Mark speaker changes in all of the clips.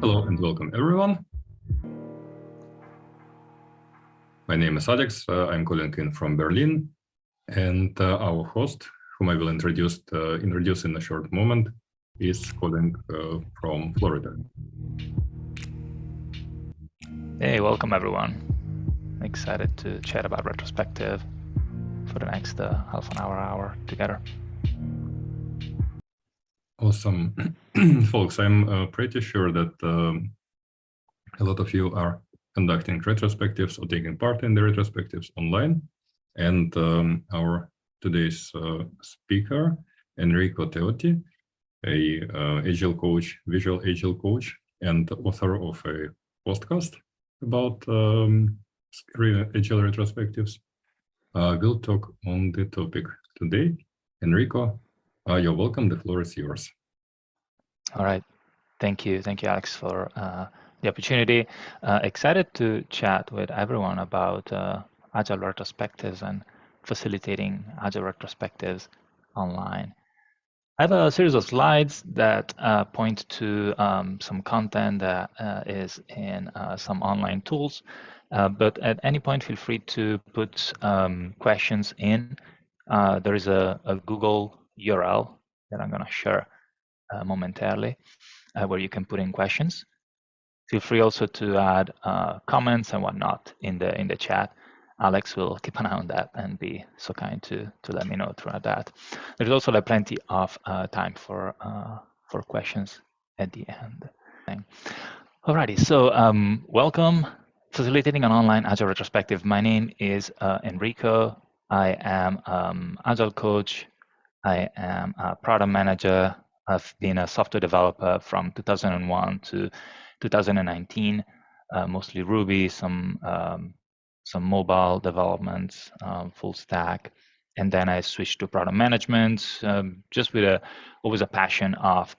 Speaker 1: Hello and welcome everyone. My name is Alex. I'm calling in from Berlin, and our host, whom I will introduce in a short moment, is calling from Florida.
Speaker 2: Hey, welcome everyone. Excited to chat about retrospective for the next half an hour together.
Speaker 1: Awesome. Folks, I'm pretty sure that a lot of you are conducting retrospectives or taking part in the retrospectives online. And our today's speaker, Enrico Teotti, a Agile Coach, visual Agile Coach, and author of a podcast about Agile Retrospectives, will talk on the topic today. Enrico, you're welcome. The floor is yours.
Speaker 2: All right. Thank you, Alex, for the opportunity. Excited to chat with everyone about Agile Retrospectives and facilitating Agile Retrospectives online. I have a series of slides that point to some content that is in some online tools, but at any point feel free to put questions in. There is a Google URL that I'm going to share momentarily where you can put in questions. Feel free also to add comments and whatnot in the chat. Alex will keep an eye on that and be so kind to let me know throughout that. There's also plenty of time for questions at the end. Alrighty, so welcome, facilitating an online Agile retrospective. My name is Enrico. I am Agile Coach. I am a product manager. I've been a software developer from 2001 to 2019, mostly Ruby, some mobile development, full stack, and then I switched to product management, just with always a passion of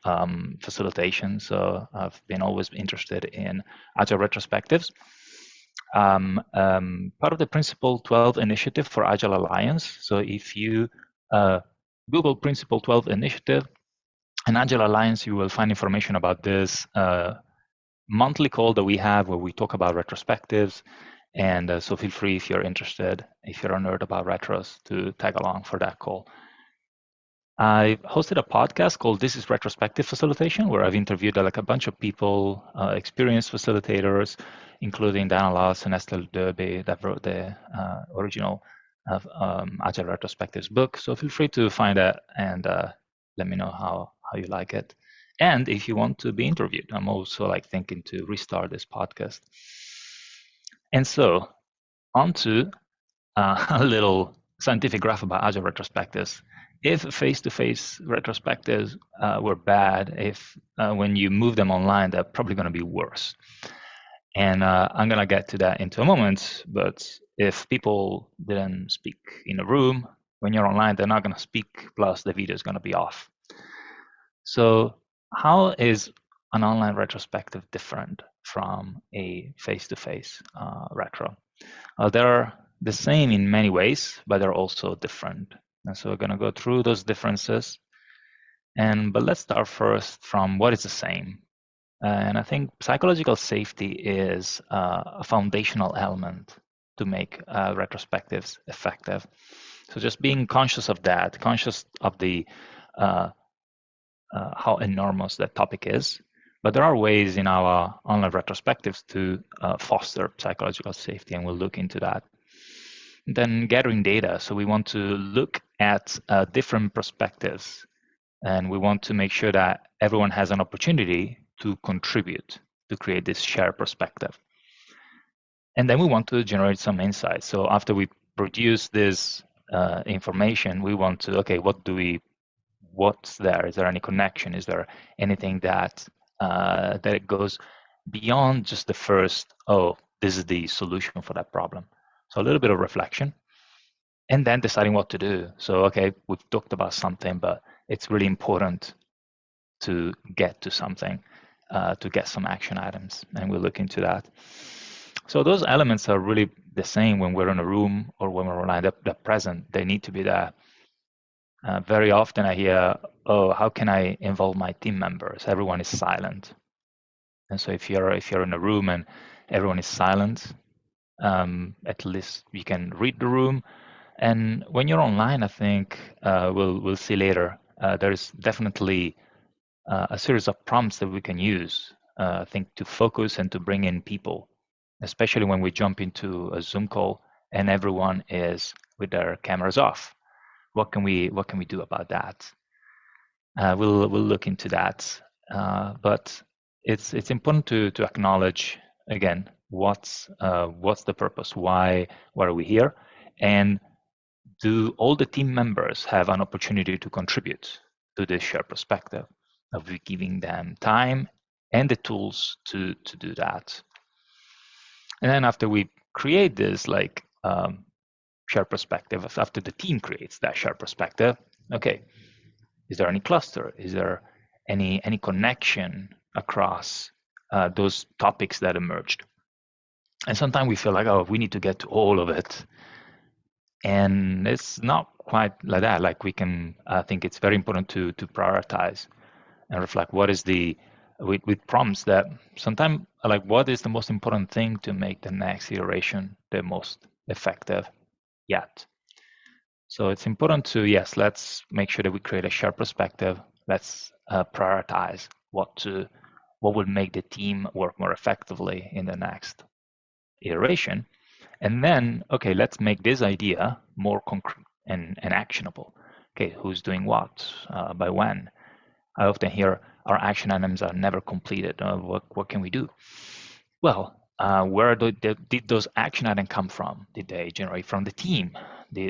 Speaker 2: facilitation. So I've been always interested in Agile retrospectives. Part of the Principle 12 initiative for Agile Alliance. So if you Google Principle 12 initiative and Agile Alliance, you will find information about this monthly call that we have where we talk about retrospectives. And so feel free, if you're interested, if you're a nerd about retros, to tag along for that call. I hosted a podcast called This is Retrospective Facilitation, where I've interviewed a bunch of people, experienced facilitators, including Dana Lass and Estelle Derby, that wrote the original Agile Retrospectives book. So feel free to find that and let me know how you like it. And if you want to be interviewed, I'm also thinking to restart this podcast. And so on to a little scientific graph about Agile retrospectives. If face-to-face retrospectives were bad, if when you move them online, they're probably going to be worse. And I'm going to get to that into a moment. But if people didn't speak in a room, when you're online, they're not going to speak, plus the video is going to be off. So how is an online retrospective different from a face-to-face retro? They're the same in many ways, but they're also different. And so we're going to go through those differences. But let's start first from what is the same. And I think psychological safety is a foundational element to make retrospectives effective. So just being conscious of that, conscious of the how enormous that topic is. But there are ways in our online retrospectives to foster psychological safety, and we'll look into that. Then gathering data. So we want to look at different perspectives, and we want to make sure that everyone has an opportunity to contribute to create this shared perspective. And then we want to generate some insights. So after we produce this information, we want to, okay, what's there? Is there any connection? Is there anything that it goes beyond just the first, oh, this is the solution for that problem? So a little bit of reflection, and then deciding what to do. So, okay, we've talked about something, but it's really important to get to something, to get some action items, and we'll look into that. So those elements are really the same when we're in a room or when we're online. They're present. They need to be there. Very often I hear, oh, how can I involve my team members? Everyone is silent. And so if you're in a room and everyone is silent, at least you can read the room. And when you're online, I think we'll see later, there's definitely a series of prompts that we can use, I think, to focus and to bring in people, especially when we jump into a Zoom call and everyone is with their cameras off. What can we do about that? We'll look into that, but it's important to acknowledge again what's the purpose, why are we here, and do all the team members have an opportunity to contribute to this shared perspective? Are we giving them time and the tools to do that? And then after we create this shared perspective, after the team creates that shared perspective, okay, is there any cluster? Is there any connection across those topics that emerged? And sometimes we feel like, oh, we need to get to all of it. And it's not quite like that. Like we can, I think it's very important to prioritize and reflect what is with prompts that sometimes like what is the most important thing to make the next iteration the most effective yet. So it's important to, yes, let's make sure that we create a shared perspective. Let's prioritize what will make the team work more effectively in the next iteration. And then, okay, let's make this idea more concrete and actionable. Okay, who's doing what, by when? I often hear our action items are never completed. What can we do? Well, where did those action items come from? Did they generate from the team?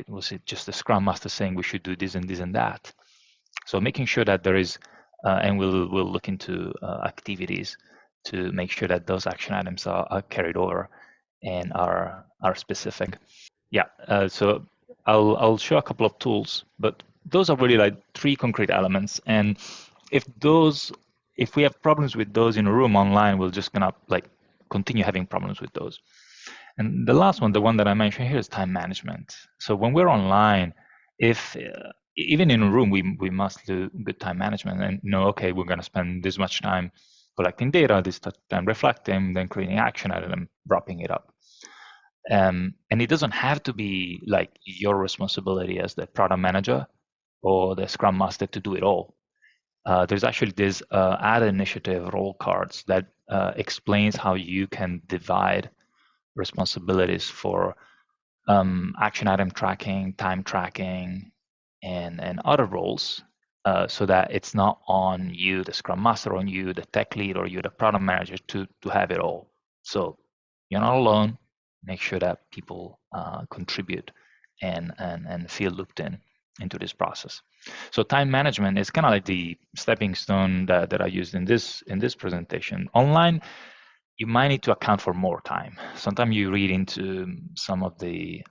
Speaker 2: Was it just the Scrum Master saying we should do this and this and that? So making sure that there is, and we'll look into activities to make sure that those action items are carried over and are specific. Yeah, so I'll show a couple of tools, but those are really like 3 concrete elements. And if we have problems with those in a room online, we're just gonna like continue having problems with those. And the last one, the one that I mentioned here, is time management. So when we're online, if even in a room, we must do good time management and know, okay, we're gonna spend this much time collecting data, this time reflecting, then creating action out of them, wrapping it up. And it doesn't have to be like your responsibility as the product manager or the Scrum Master to do it all. There's actually this ad initiative role cards that explains how you can divide responsibilities for action item tracking, time tracking, and other roles, so that it's not on you, the Scrum Master, on you, the tech lead, or you, the product manager, to have it all. So you're not alone. Make sure that people contribute and feel looped into this process. So time management is kind of like the stepping stone that I used in this presentation. Online, you might need to account for more time. Sometimes you read into some of the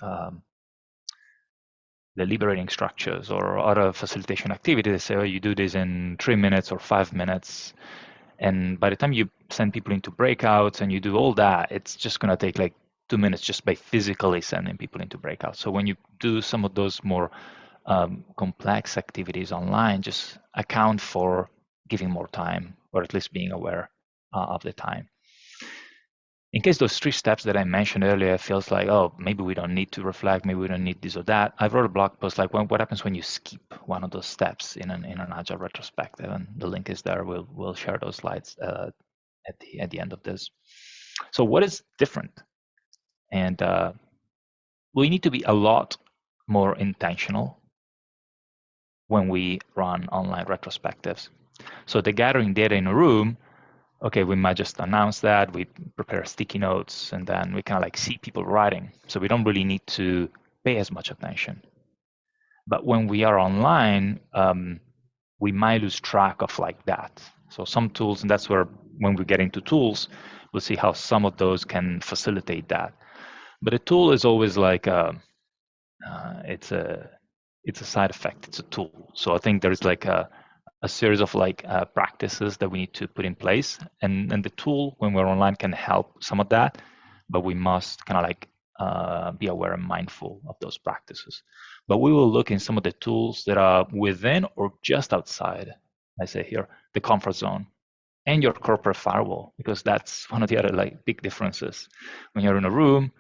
Speaker 2: liberating structures or other facilitation activities. They say, oh, you do this in 3 minutes or 5 minutes. And by the time you send people into breakouts and you do all that, it's just going to take like 2 minutes just by physically sending people into breakouts. So when you do some of those more complex activities online, just account for giving more time, or at least being aware of the time. In case those 3 steps that I mentioned earlier feels like, oh, maybe we don't need to reflect, maybe we don't need this or that, I wrote a blog post like, what happens when you skip one of those steps in an Agile retrospective? And the link is there. We'll share those slides at the end of this. So what is different? And we need to be a lot more intentional when we run online retrospectives. So the gathering data in a room, okay, we might just announce that, we prepare sticky notes, and then we kind of like see people writing. So we don't really need to pay as much attention. But when we are online, we might lose track of like that. So some tools, and that's where when we get into tools, we'll see how some of those can facilitate that. But a tool is always like it's a side effect. It's a tool. So I think there's like a series of like practices that we need to put in place, and the tool when we're online can help some of that, but we must kind of like be aware and mindful of those practices. But we will look in some of the tools that are within or just outside, I say here, the comfort zone and your corporate firewall, because that's one of the other like big differences. When you're in a room,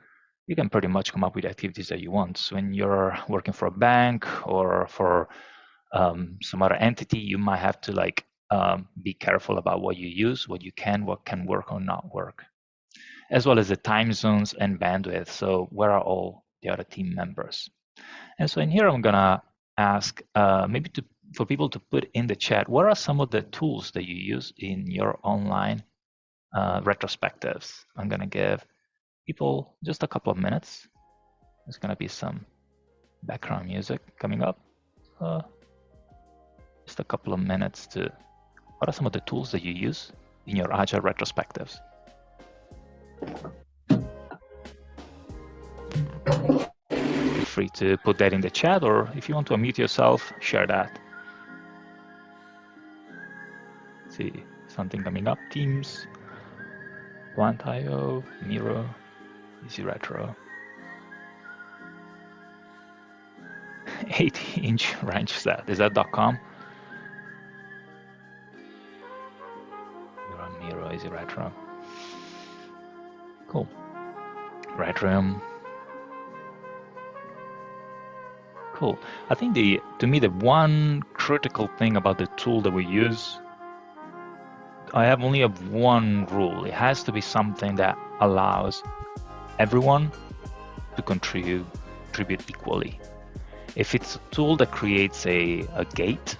Speaker 2: you can pretty much come up with activities that you want. So when you're working for a bank or for some other entity, you might have to like be careful about what you use, what can work or not work, as well as the time zones and bandwidth. So where are all the other team members? And so in here, I'm gonna ask maybe for people to put in the chat, what are some of the tools that you use in your online retrospectives? I'm gonna give people just a couple of minutes. There's gonna be some background music coming up. Just a couple of minutes to, what are some of the tools that you use in your Agile retrospectives? Feel free to put that in the chat, or if you want to unmute yourself, share that. See something coming up, Teams, Plant.io, Miro, Easy Retro. 8-inch wrench set, is that .com? Miro, Easy Retro. Cool. Retrium. Cool. I think to me, the one critical thing about the tool that we use, I have only one rule. It has to be something that allows everyone to contribute equally. If it's a tool that creates a gate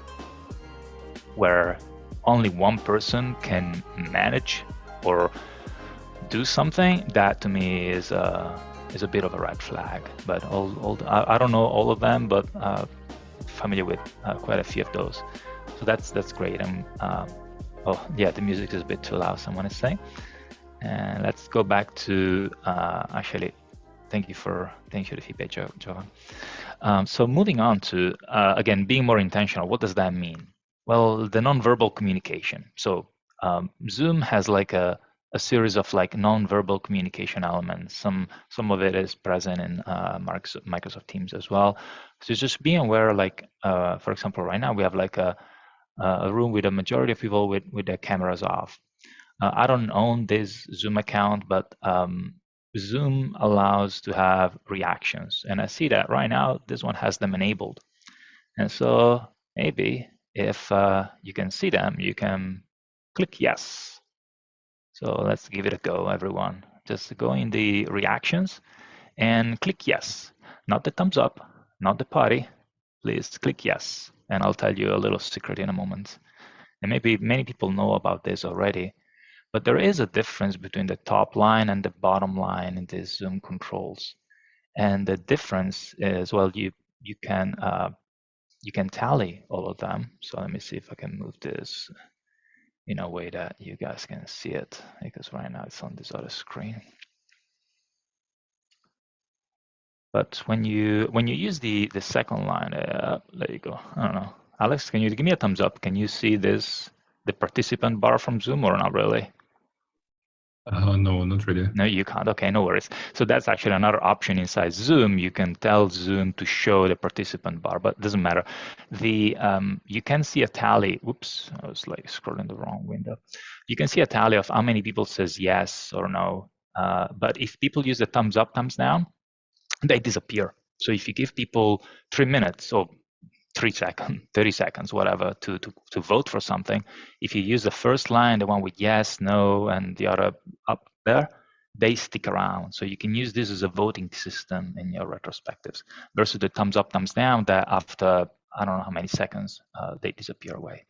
Speaker 2: where only one person can manage or do something, that to me is a bit of a red flag. But I don't know all of them, but familiar with quite a few of those. So that's great. Oh yeah, the music is a bit too loud, someone is saying. And let's go back to actually, thank you for the feedback, Jovan. So moving on to again, being more intentional. What does that mean? Well, the nonverbal communication. So Zoom has like a series of like non-verbal communication elements. Some of it is present in Microsoft Teams as well. So just being aware, like for example, right now we have like a room with a majority of people with their cameras off. I don't own this Zoom account, but Zoom allows to have reactions, and I see that right now this one has them enabled. And so maybe if you can see them, you can click yes. So let's give it a go, everyone. Just go in the reactions and click yes. Not the thumbs up, not the party. Please click yes. And I'll tell you a little secret in a moment. And maybe many people know about this already, but there is a difference between the top line and the bottom line in the Zoom controls. And the difference is, well, you can tally all of them. So let me see if I can move this in a way that you guys can see it, because right now it's on this other screen. But when you use the second line, there you go. I don't know. Alex, can you give me a thumbs up? Can you see this, the participant bar from Zoom, or not really?
Speaker 1: No, not really.
Speaker 2: No, you can't. Okay, no worries. So that's actually another option inside Zoom. You can tell Zoom to show the participant bar, but it doesn't matter. You can see a tally. Whoops, I was like scrolling the wrong window. You can see a tally of how many people says yes or no. But if people use the thumbs up, thumbs down, they disappear. So if you give people 3 minutes or 3 seconds, 30 seconds, whatever, to vote for something, if you use the first line, the one with yes, no, and the other up there, they stick around. So you can use this as a voting system in your retrospectives versus the thumbs up, thumbs down, that after, I don't know how many seconds, they disappear away.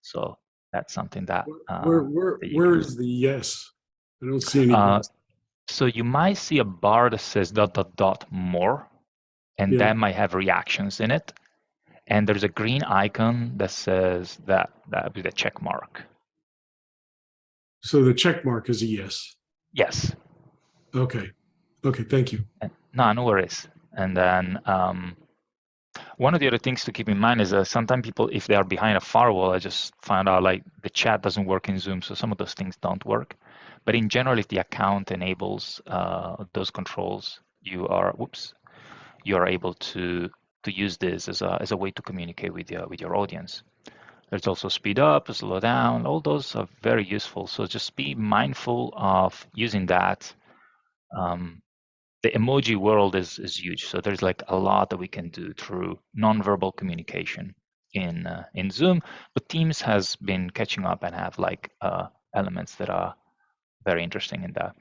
Speaker 2: So that's something that...
Speaker 3: where is the yes? I don't see any yes.
Speaker 2: So you might see a bar that says ... more, and that might have reactions in it. And there's a green icon that says that with a check mark.
Speaker 3: So the check mark is a yes.
Speaker 2: Yes.
Speaker 3: Okay. Okay. Thank you.
Speaker 2: No worries. And then one of the other things to keep in mind is that sometimes people, if they are behind a firewall, I just found out like the chat doesn't work in Zoom, so some of those things don't work. But in general, if the account enables those controls, you are able to use this as a way to communicate with your audience. There's also speed up, slow down. All those are very useful. So just be mindful of using that. The emoji world is huge. So there's like a lot that we can do through nonverbal communication in Zoom. But Teams has been catching up and have like elements that are very interesting in that.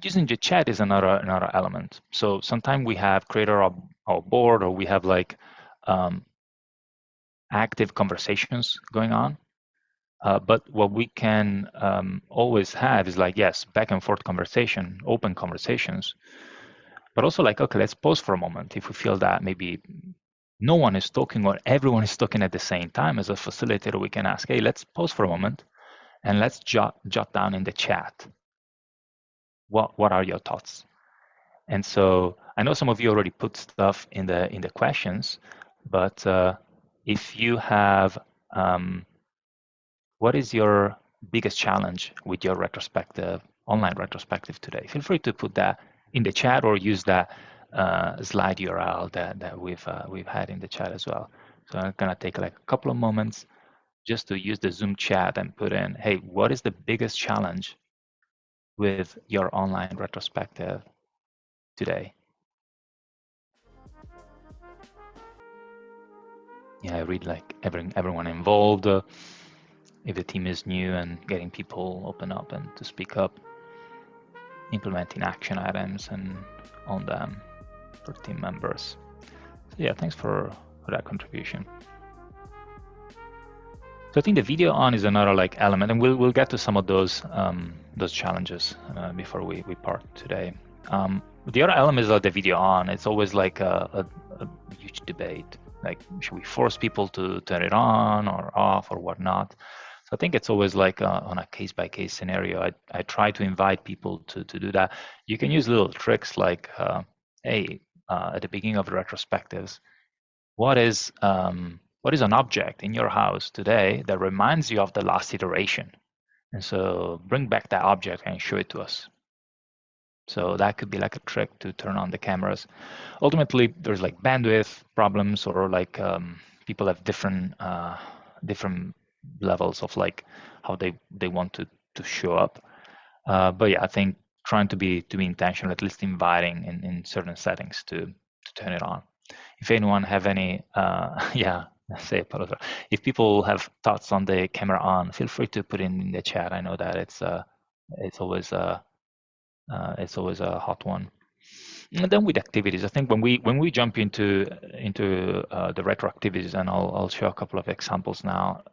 Speaker 2: Using the chat is another element. So sometimes we have created our board, or we have like active conversations going on. But what we can always have is like, yes, back and forth conversation, open conversations, but also like, okay, let's pause for a moment. If we feel that maybe no one is talking or everyone is talking at the same time, as a facilitator, we can ask, hey, let's pause for a moment and let's jot down in the chat. What are your thoughts? And so I know some of you already put stuff in the questions, but if you have, what is your biggest challenge with your retrospective, online retrospective today? Feel free to put that in the chat or use that slide URL that we've had in the chat as well. So I'm gonna take like a couple of moments just to use the Zoom chat and put in, hey, what is the biggest challenge with your online retrospective today? Yeah, I read like everyone involved. If the team is new and getting people open up and to speak up, implementing action items and on them for team members. So yeah, thanks for that contribution. So I think the video on is another like element, and we'll get to some of those challenges before we part today. The other element is like the video on. It's always like a huge debate. Like, should we force people to turn it on or off or whatnot? So I think it's always like on a case-by-case scenario. I try to invite people to do that. You can use little tricks like, hey, at the beginning of the retrospectives, what is an object in your house today that reminds you of the last iteration? And so bring back that object and show it to us. So that could be like a trick to turn on the cameras. Ultimately, there's like bandwidth problems, or like people have different levels of like how they want to show up. But yeah, I think trying to be intentional, at least inviting in certain settings to turn it on. If anyone have any, yeah, say apologize. If people have thoughts on the camera on, feel free to put in the chat. I know that it's always a hot one. And then with activities, I think when we jump into the retro activities, and I'll show a couple of examples now.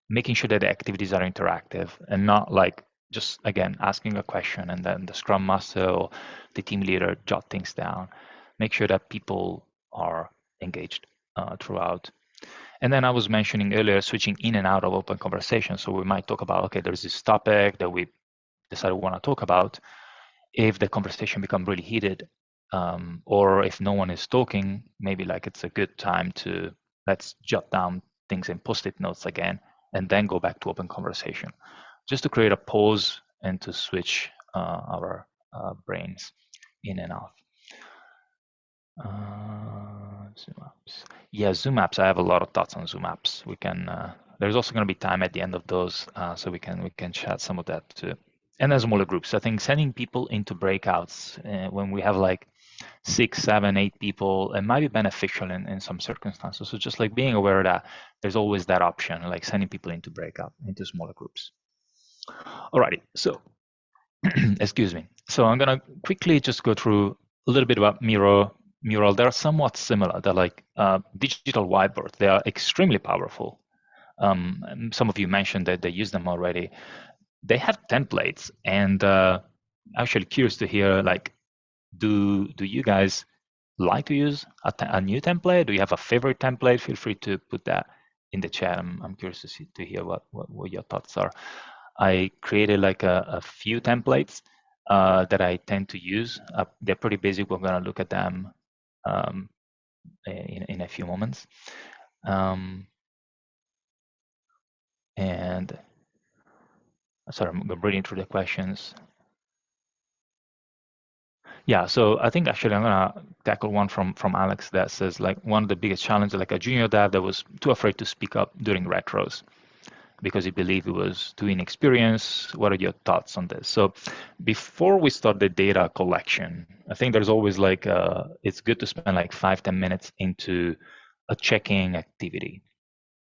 Speaker 2: Making sure that the activities are interactive and not like just again asking a question and then the Scrum Master or the team leader jot things down. Make sure that people are engaged throughout. And then I was mentioning earlier switching in and out of open conversation. So we might talk about, okay, there's this topic that we decided we want to talk about. If the conversation becomes really heated, or if no one is talking, maybe like it's a good time to let's jot down things in post-it notes again, and then go back to open conversation, just to create a pause and to switch our brains in and out. Zoom apps. Yeah, Zoom apps. I have a lot of thoughts on Zoom apps. We can. There's also going to be time at the end of those, so we can chat some of that too. And then smaller groups. I think sending people into breakouts when we have like 6, 7, 8 people, it might be beneficial in some circumstances. So just like being aware that there's always that option, like sending people into breakout, into smaller groups. Alrighty, so excuse me. So I'm gonna quickly just go through a little bit about Mural. They're somewhat similar. They're like digital whiteboards. They are extremely powerful. Some of you mentioned that they use them already. They have templates, and actually curious to hear, like, do you guys like to use a new template? Do you have a favorite template? Feel free to put that in the chat. I'm curious to hear what your thoughts are. I created like a few templates that I tend to use. They're pretty basic. We're gonna look at them in a few moments. And sorry, I'm reading through the questions. Yeah, so I think actually I'm gonna tackle one from Alex that says like one of the biggest challenges, like a junior dev that was too afraid to speak up during retros because he believed he was too inexperienced. What are your thoughts on this? So before we start the data collection, I think there's always like it's good to spend like 5-10 minutes into a checking activity,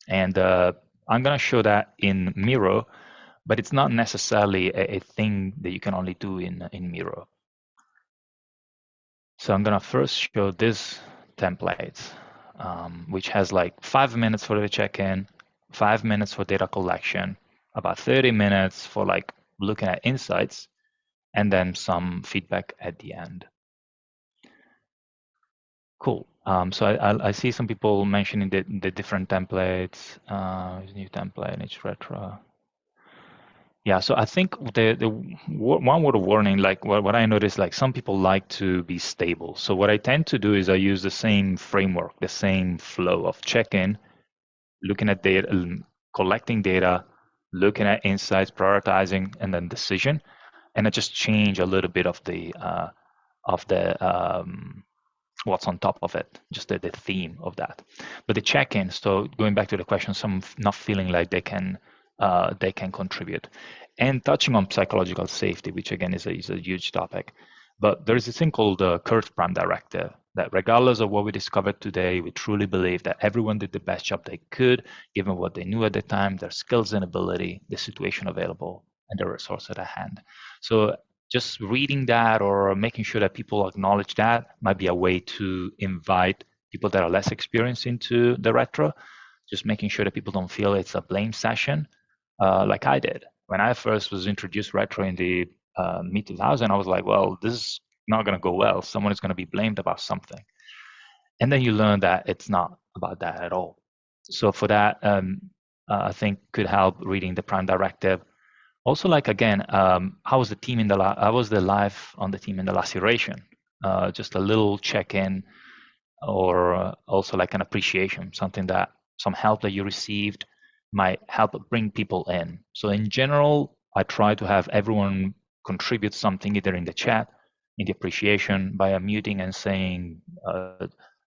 Speaker 2: and I'm gonna show that in Miro, but it's not necessarily a thing that you can only do in Miro. So I'm gonna first show this template, which has like 5 minutes for the check-in, 5 minutes for data collection, about 30 minutes for like looking at insights, and then some feedback at the end. Cool. So I see some people mentioning the different templates. New template, each retro. Yeah, so I think the one word of warning, like what I noticed, like some people like to be stable. So what I tend to do is I use the same framework, the same flow of check-in, looking at data, collecting data, looking at insights, prioritizing, and then decision. And I just change a little bit of the what's on top of it, just the theme of that. But the check-in, so going back to the question, some not feeling like they can contribute. And touching on psychological safety, which again is a huge topic. But there is this thing called the Kurt Prime Directive, that regardless of what we discovered today, we truly believe that everyone did the best job they could, given what they knew at the time, their skills and ability, the situation available, and the resource at hand. So just reading that or making sure that people acknowledge that might be a way to invite people that are less experienced into the retro, just making sure that people don't feel it's a blame session like I did. When I first was introduced retro in the mid-2000, I was like, well, this is not going to go well. Someone is going to be blamed about something. And then you learn that it's not about that at all. So for that, I think could help reading the Prime Directive. Also, like again, how was the team in the how was the life on the team in the last iteration? Just a little check-in, or also like an appreciation, something that some help that you received might help bring people in. So in general, I try to have everyone contribute something either in the chat, in the appreciation, by unmuting and saying,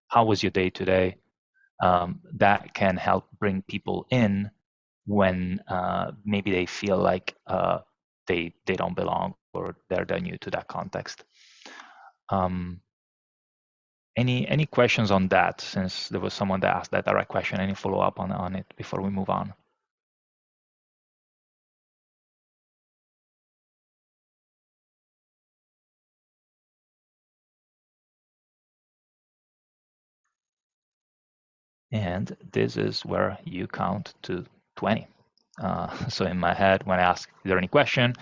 Speaker 2: how was your day today? That can help bring people in when maybe they feel like they don't belong or they're new to that context. Any questions on that, since there was someone that asked that direct question? Any follow up on it before we move on? And this is where you count to 20. So in my head, when I ask, is there any question?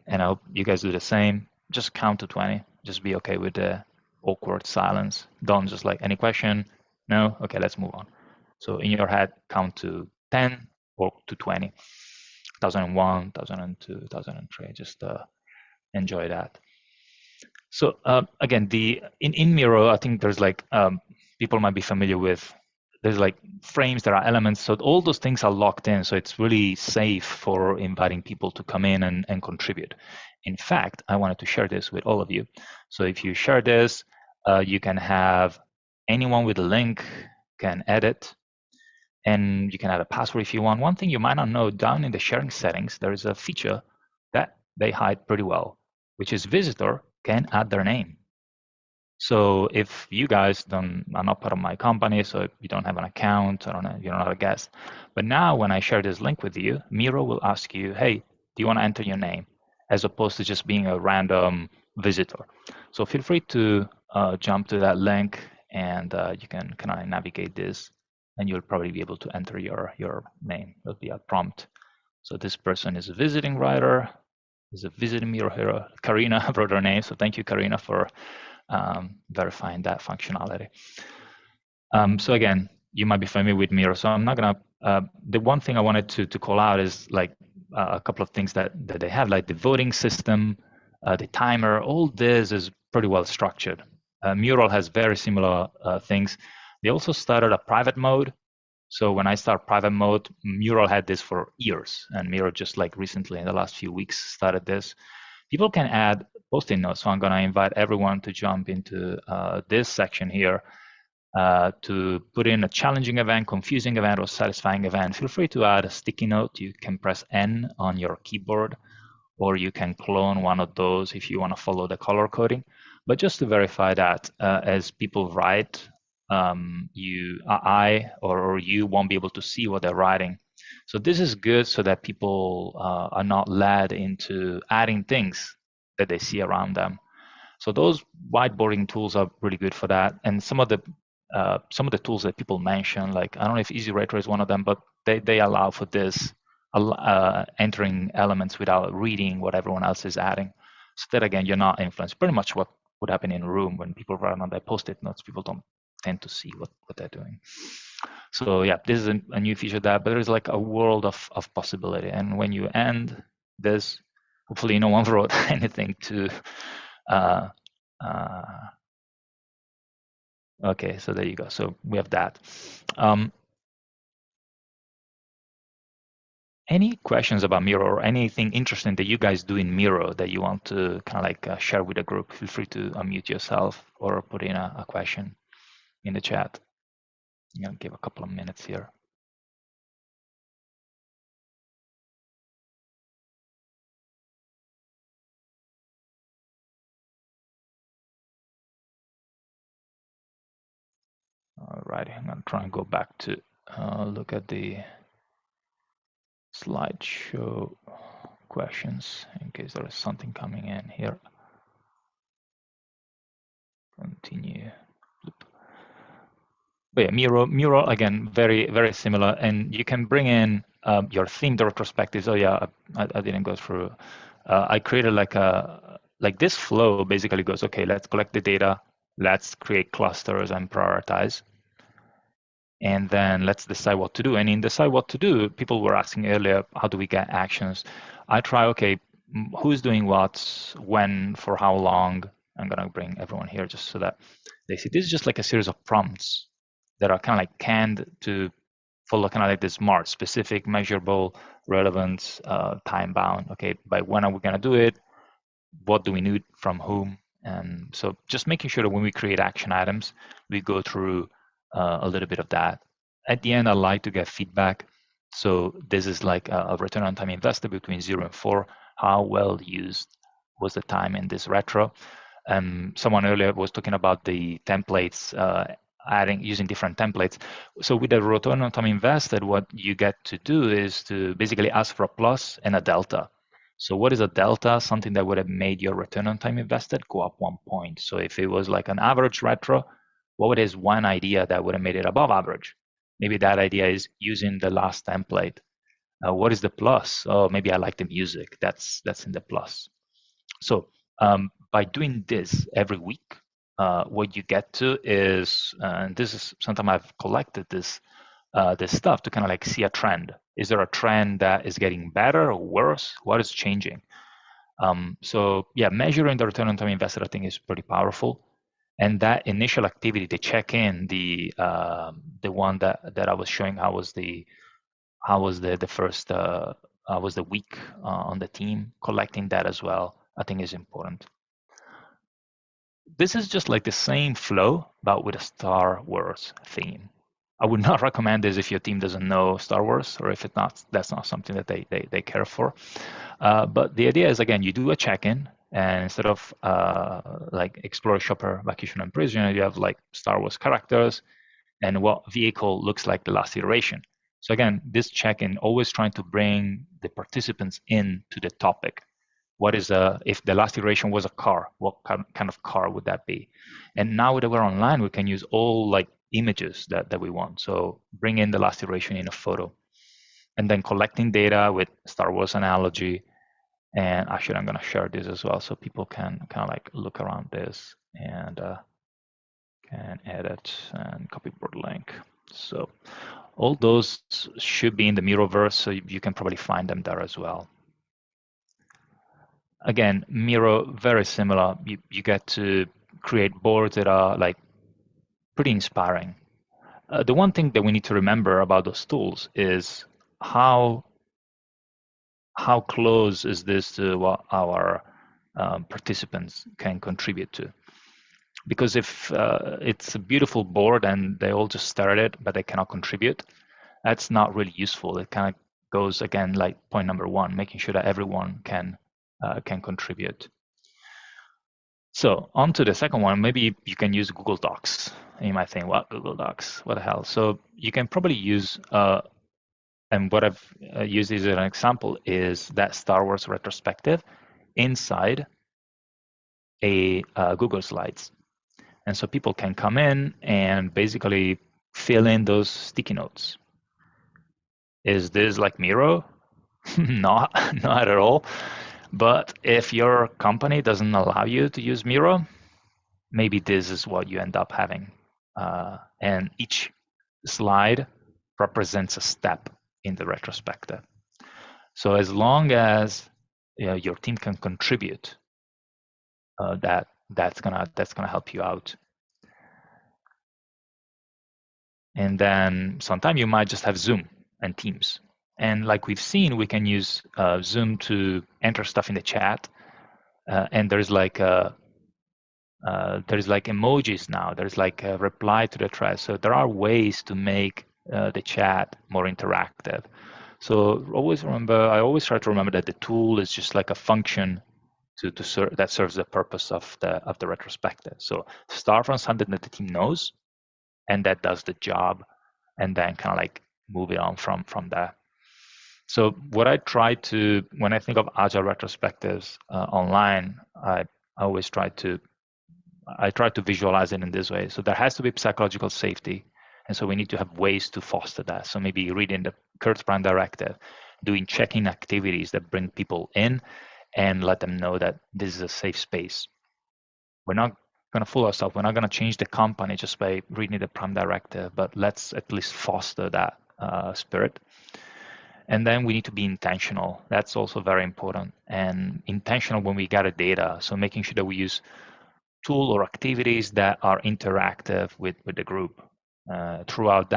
Speaker 2: And I hope you guys do the same, just count to 20. Just be okay with the awkward silence. Don't just like, any question? No? Okay, let's move on. So in your head, count to 10 or to 20. 2001, 2002, 2003, just enjoy that. So again, in Miro, I think there's like, people might be familiar with, there's like frames, there are elements, so all those things are locked in, so it's really safe for inviting people to come in and contribute. In fact, I wanted to share this with all of you. So if you share this, you can have anyone with a link can edit, and you can add a password if you want. One thing you might not know, down in the sharing settings, there is a feature that they hide pretty well, which is visitor can add their name. So if you guys are not part of my company, so if you don't have an account, you're not a guest. But now when I share this link with you, Miro will ask you, hey, do you want to enter your name? As opposed to just being a random visitor. So feel free to jump to that link, and you can kind of navigate this, and you'll probably be able to enter your name. There'll be a prompt. So this person is a visiting writer, is a visiting Miro hero. Karina wrote her name, so thank you, Karina, for verifying that functionality. So again, you might be familiar with Miro, so I'm not gonna, the one thing I wanted to call out is like a couple of things that they have, like the voting system, the timer, all this is pretty well structured. Mural has very similar things. They also started a private mode. So when I start private mode, Mural had this for years, and Miro just like recently in the last few weeks started this. People can add Post-it notes. So I'm going to invite everyone to jump into this section here to put in a challenging event, confusing event, or satisfying event. Feel free to add a sticky note. You can press N on your keyboard, or you can clone one of those if you want to follow the color coding. But just to verify that as people write, I or you won't be able to see what they're writing. So this is good so that people are not led into adding things that they see around them. So those whiteboarding tools are really good for that. And some of the tools that people mention, like I don't know if Easy Retro is one of them, but they allow for this, entering elements without reading what everyone else is adding. So that again, you're not influenced. Pretty much what would happen in a room when people write on their Post-it notes, people don't tend to see what they're doing. So yeah, this is a new feature but there's like a world of possibility. And when you end this, hopefully no one wrote anything to okay, so there you go. So we have that. Any questions about Miro or anything interesting that you guys do in Miro that you want to kind of like share with the group? Feel free to unmute yourself or put in a question in the chat. I'll give a couple of minutes here. All right, I'm gonna try and go back to look at the slideshow questions in case there is something coming in here. Continue. But yeah, Miro again, very, very similar. And you can bring in your themed retrospectives. Oh yeah, I didn't go through. I created like this flow basically goes, okay, let's collect the data, let's create clusters and prioritize. And then let's decide what to do. And in decide what to do, people were asking earlier, how do we get actions? I try, okay, who's doing what, when, for how long? I'm gonna bring everyone here just so that they see. This is just like a series of prompts that are kind of like canned to follow kind of like this smart, specific, measurable, relevant, time bound. Okay, by when are we gonna do it? What do we need from whom? And so just making sure that when we create action items, we go through a little bit of that. At the end, I like to get feedback. So this is like a return on time invested between 0 and 4. How well used was the time in this retro? Someone earlier was talking about the templates, using different templates. So with the return on time invested, what you get to do is to basically ask for a plus and a delta. So what is a delta? Something that would have made your return on time invested go up 1 point. So if it was like an average retro, what is one idea that would have made it above average? Maybe that idea is using the last template. What is the plus? Oh, maybe I like the music. That's in the plus. So by doing this every week, what you get to is, and this is sometimes I've collected this stuff to kind of like see a trend. Is there a trend that is getting better or worse? What is changing? So yeah, measuring the return on time invested, I think, is pretty powerful. And that initial activity, the check-in, the one that I was showing, how was the first how was the week on the team, collecting that as well, I think is important. This is just like the same flow, but with a Star Wars theme. I would not recommend this if your team doesn't know Star Wars, or if it's not, that's not something that they care for. But the idea is, again, you do a check-in, and instead of like Explorer, Shopper, Vacation, and Prisoner, you have like Star Wars characters and what vehicle looks like the last iteration. So again, this check-in always trying to bring the participants into the topic. What is if the last iteration was a car, what kind of car would that be? And now that we're online, we can use all like images that we want. So bring in the last iteration in a photo, and then collecting data with Star Wars analogy. And actually, I'm going to share this as well so people can kind of like look around this and can edit and copy board link. So all those should be in the Miroverse, so you can probably find them there as well. Again, Miro, very similar. You get to create boards that are like pretty inspiring. The one thing that we need to remember about those tools is how close is this to what our participants can contribute to. Because if it's a beautiful board and they all just stare at it, but they cannot contribute, that's not really useful. It kind of goes again like point number one, making sure that everyone can contribute. So on to the second one, maybe you can use Google Docs. And you might think, what, Google Docs? What the hell? So you can probably use, and what I've used as an example is that Star Wars retrospective inside a Google Slides. And so people can come in and basically fill in those sticky notes. Is this like Miro? Not at all. But if your company doesn't allow you to use Miro, maybe this is what you end up having. And each slide represents a step in the retrospective. So as long as your team can contribute, that's gonna help you out. And then sometimes you might just have Zoom and Teams. And like we've seen, we can use Zoom to enter stuff in the chat. And there's like emojis now. There's like a reply to the thread. So there are ways to make the chat more interactive. So I always try to remember that the tool is just like a function that serves the purpose of the retrospective. So start from something that the team knows, and that does the job, and then kind of like move it on from there. So what I try to, when I think of Agile retrospectives online, I try to visualize it in this way. So there has to be psychological safety, and so we need to have ways to foster that. So maybe reading the Kurt's Prime Directive, doing check-in activities that bring people in and let them know that this is a safe space. We're not going to fool ourselves. We're not going to change the company just by reading the Prime Directive, but let's at least foster that spirit. And then we need to be intentional. That's also very important. And intentional when we gather data. So making sure that we use tools or activities that are interactive with the group. Throughout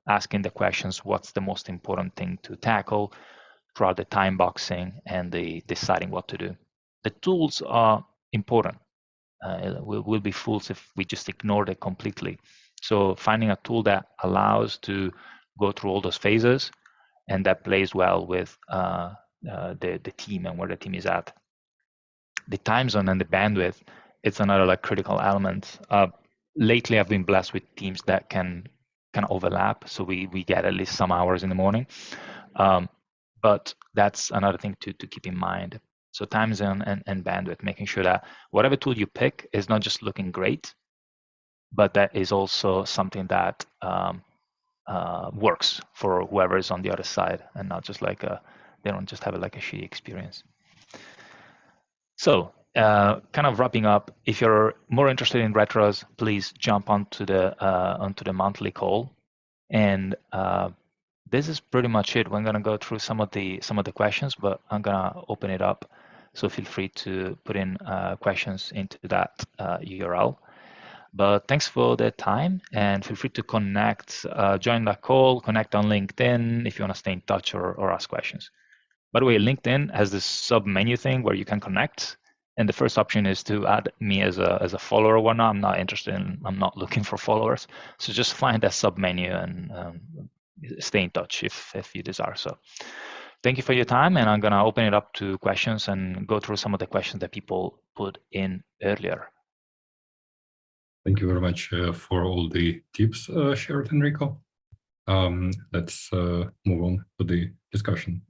Speaker 2: asking the questions, what's the most important thing to tackle, throughout the time boxing and the deciding what to do. The tools are important. We'll be fools if we just ignore it completely. So finding a tool that allows to go through all those phases and that plays well with the team and where the team is at. The time zone and the bandwidth, it's another like critical element. Lately, I've been blessed with teams that can kind of overlap, so we get at least some hours in the morning. But that's another thing to keep in mind. So time zone and bandwidth, making sure that whatever tool you pick is not just looking great, but that is also something that works for whoever is on the other side, and not just like they don't just have like a shitty experience. So kind of wrapping up, if you're more interested in retros, please jump onto the monthly call. And this is pretty much it. We're gonna go through some of the questions, but I'm gonna open it up. So feel free to put in questions into that URL. But thanks for the time, and feel free to connect, join the call, connect on LinkedIn if you want to stay in touch or ask questions. By the way, LinkedIn has this sub menu thing where you can connect, and the first option is to add me as a follower or whatnot. I'm not looking for followers, so just find that sub menu and stay in touch if you desire. So thank you for your time, and I'm gonna open it up to questions and go through some of the questions that people put in earlier.
Speaker 1: Thank you very much for all the tips shared, Enrico. Let's move on to the discussion.